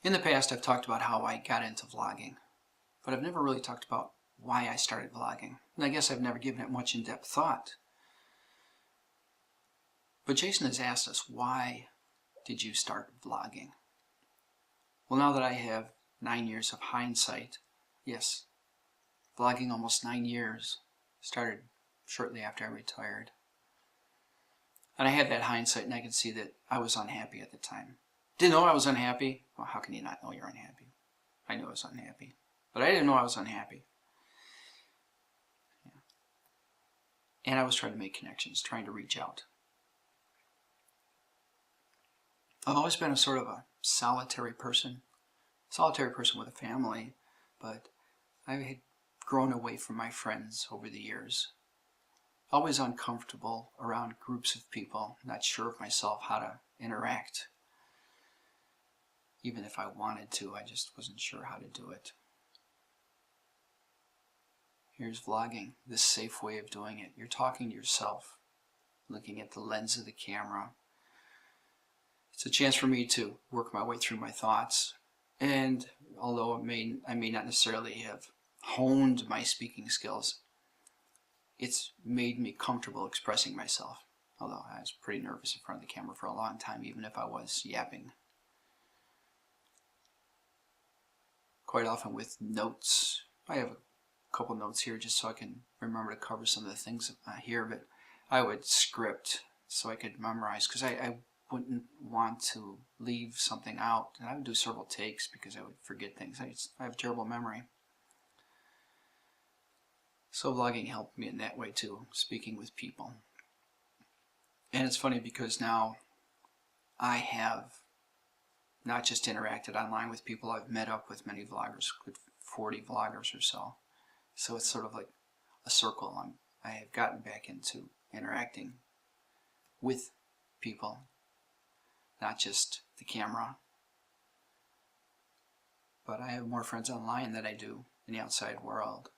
In the past, I've talked about how I got into vlogging, but I've never really talked about why I started vlogging. And I guess I've never given it much in-depth thought. But Jason has asked us, why did you start vlogging? Well, now that I have 9 years of hindsight, yes, vlogging almost 9 years, started shortly after I retired. And I had that hindsight, and I can see that I was unhappy at the time. Didn't know I was unhappy. Well, how can you not know you're unhappy? I knew I was unhappy. But I didn't know I was unhappy. Yeah. And I was trying to make connections, trying to reach out. I've always been a sort of a solitary person with a family, but I had grown away from my friends over the years. Always uncomfortable around groups of people, not sure of myself how to interact. Even if I wanted to, I just wasn't sure how to do it. Here's vlogging, this safe way of doing it. You're talking to yourself, looking at the lens of the camera. It's a chance for me to work my way through my thoughts. And although I may not necessarily have honed my speaking skills, it's made me comfortable expressing myself. Although I was pretty nervous in front of the camera for a long time, even if I was yapping. Quite often with notes. I have a couple notes here just so I can remember to cover some of the things here, but I would script so I could memorize, because I wouldn't want to leave something out. And I would do several takes because I would forget things. I have terrible memory. So vlogging helped me in that way too, speaking with people. And it's funny because now I have not just interacted online with people, I've met up with many vloggers, good 40 vloggers or so. So it's sort of like a circle. I have gotten back into interacting with people, not just the camera. But I have more friends online than I do in the outside world.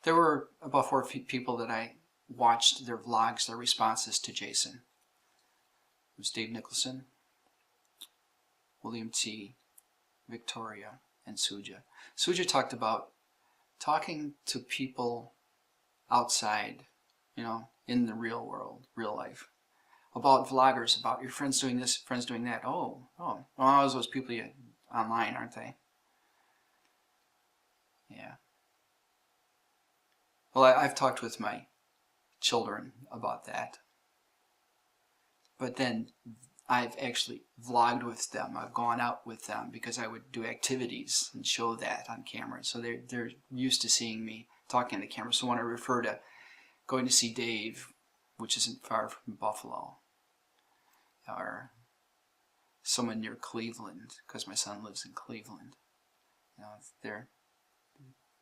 There were about 4 people that I watched their vlogs, their responses to Jason. It was Dave Nicholson, William T., Victoria, and Suja. Suja talked about talking to people outside, in the real world, real life. About vloggers, about your friends doing this, friends doing that. Well, those people online, aren't they? Yeah. Well, I've talked with my children about that. But then I've actually vlogged with them. I've gone out with them because I would do activities and show that on camera. So they're used to seeing me talking on the camera. So when I refer to going to see Dave, which isn't far from Buffalo, or someone near Cleveland, because my son lives in Cleveland,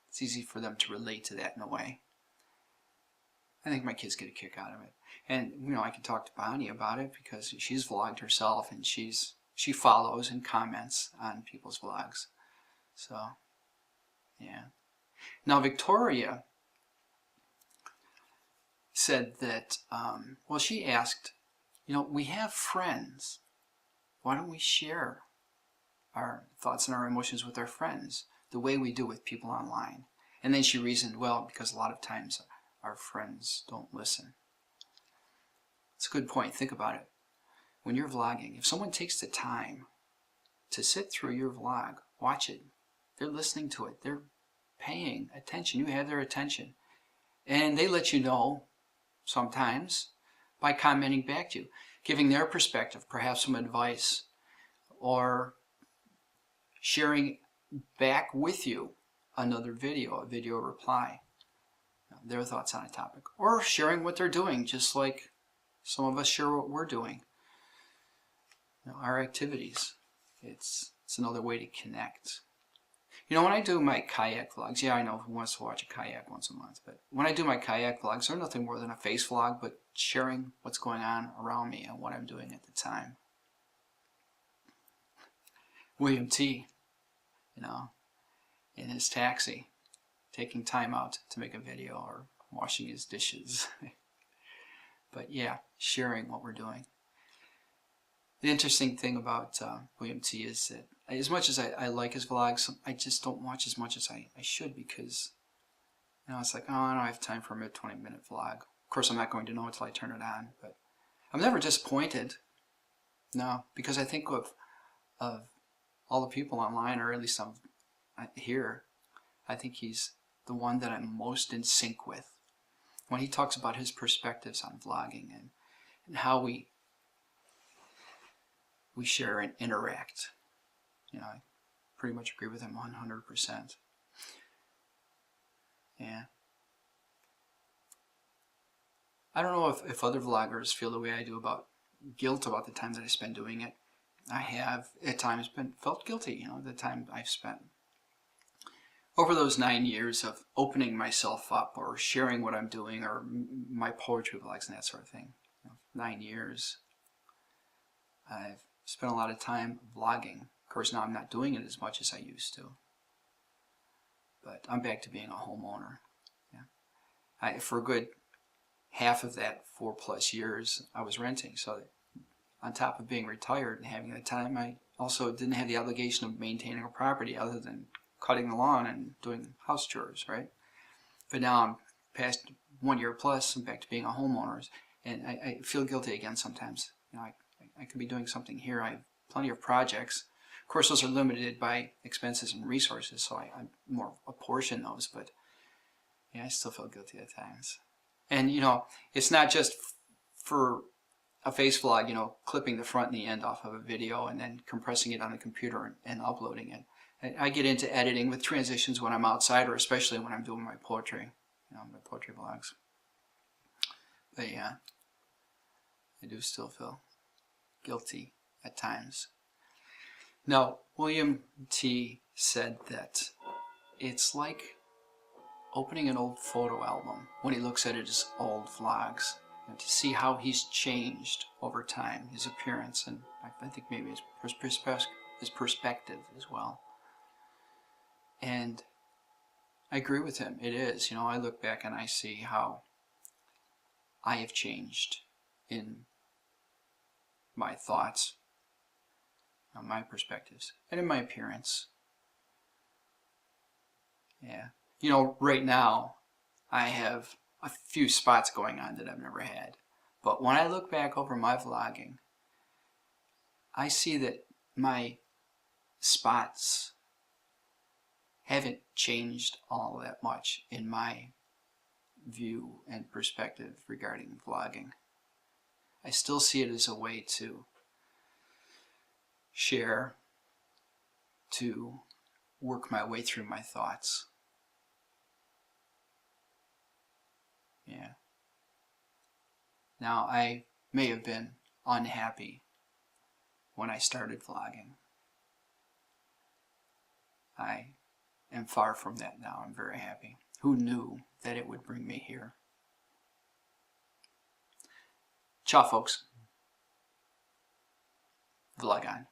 it's easy for them to relate to that in a way. I think my kids get a kick out of it. And, I can talk to Bonnie about it because she's vlogged herself and she follows and comments on people's vlogs. So, yeah. Now, Victoria said that, she asked, we have friends. Why don't we share our thoughts and our emotions with our friends the way we do with people online? And then she reasoned, well, because a lot of times our friends don't listen. It's a good point. Think about it. When you're vlogging, if someone takes the time to sit through your vlog, watch it, they're listening to it, they're paying attention, you have their attention, and they let you know sometimes by commenting back to you, giving their perspective, perhaps some advice, or sharing back with you another video, a video reply, their thoughts on a topic, or sharing what they're doing, just like some of us share what we're doing, our activities. It's another way to connect. When I do my kayak vlogs, I know who wants to watch a kayak once a month, but when I do my kayak vlogs, they're nothing more than a face vlog, but sharing what's going on around me and what I'm doing at the time. William T., in his taxi, taking time out to make a video or washing his dishes. But yeah, sharing what we're doing. The interesting thing about William T is that as much as I like his vlogs, I just don't watch as much as I should, because it's like, oh, I don't have time for a mid 20-minute vlog. Of course, I'm not going to know until I turn it on, but I'm never disappointed. No, because I think of all the people online, or at least here, I think he's the one that I'm most in sync with. When he talks about his perspectives on vlogging and how we share and interact, I pretty much agree with him 100%. Yeah. I don't know if other vloggers feel the way I do about guilt about the time that I spend doing it. I have at times felt guilty, the time I've spent. Over those 9 years of opening myself up or sharing what I'm doing, or my poetry vlogs and that sort of thing, 9 years, I've spent a lot of time vlogging. Of course, now I'm not doing it as much as I used to, but I'm back to being a homeowner. Yeah. For a good half of that 4+ years, I was renting, so that on top of being retired and having the time, I also didn't have the obligation of maintaining a property other than cutting the lawn and doing house chores, right? But now I'm past 1 year plus, I'm back to being a homeowner, and I feel guilty again sometimes. I could be doing something here. I have plenty of projects. Of course, those are limited by expenses and resources, so I more apportion those, but yeah, I still feel guilty at times. And it's not just for a face vlog, clipping the front and the end off of a video and then compressing it on the computer and uploading it. I get into editing with transitions when I'm outside, or especially when I'm doing my poetry, my poetry vlogs. But yeah, I do still feel guilty at times. Now, William T. said that it's like opening an old photo album when he looks at his old vlogs, to see how he's changed over time, his appearance, and I think maybe his perspective as well. And I agree with him. It is. I look back and I see how I have changed in my thoughts, my perspectives, and in my appearance. Yeah. Right now, I have a few spots going on that I've never had. But when I look back over my vlogging, I see that my spots haven't changed all that much in my view and perspective regarding vlogging. I still see it as a way to share, to work my way through my thoughts. Yeah. Now, I may have been unhappy when I started vlogging. I am far from that now. I'm very happy. Who knew that it would bring me here? Ciao, folks. Vlog on.